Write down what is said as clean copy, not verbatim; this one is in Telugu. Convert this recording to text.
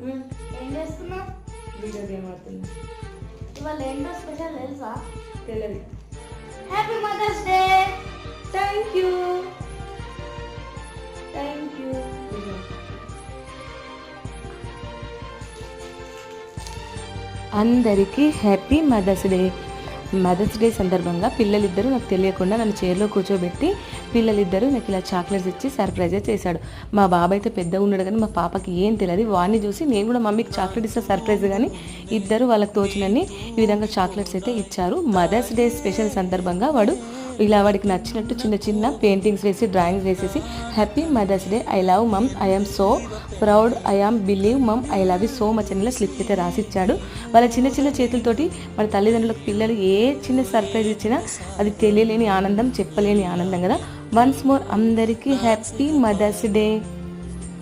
ఏం చేస్తున్నావు? వీడియో గేమ్ ఆడుతుంది. ఇవాళ ఏంటో స్పెషల్ తెలుసా? తెలియదు. Happy mother's day. Thank you. Thank you. అందరికీ happy mother's day. Mother's day సందర్భంగా పిల్లలిద్దరూ నాకు తెలియకుండా నన్ను చైర్లో కూర్చోబెట్టి పిల్లలిద్దరూ నాకు ఇలా చాక్లెట్స్ ఇచ్చి సర్ప్రైజ్ చేశాడు. మా బాబాయ్ అయితే పెద్దగా ఉన్నాడు కానీ మా పాపకి ఏం తెలియదు. వాడిని చూసి నేను కూడా మమ్మీకి చాక్లెట్ ఇస్తా సర్ప్రైజ్, కానీ ఇద్దరు వాళ్ళకి తోచినన్ని ఈ విధంగా చాక్లెట్స్ అయితే ఇచ్చారు. మదర్స్ డే స్పెషల్ సందర్భంగా వాడు ఇలా వాడికి నచ్చినట్టు చిన్న చిన్న పెయింటింగ్స్ వేసి డ్రాయింగ్స్ వేసేసి happy mother's day, I love mum, I am so proud, I am believe mum, I love you so much అని స్లిప్ అయితే రాసిచ్చాడు. వాళ్ళ చిన్న చిన్న చేతులతోటి మన తల్లిదండ్రులకు పిల్లలు ఏ చిన్న సర్ప్రైజ్ ఇచ్చినా అది తెలియలేని ఆనందం, చెప్పలేని ఆనందం కదా. వన్స్ మోర్ అందరికీ హ్యాపీ మదర్స్ డే.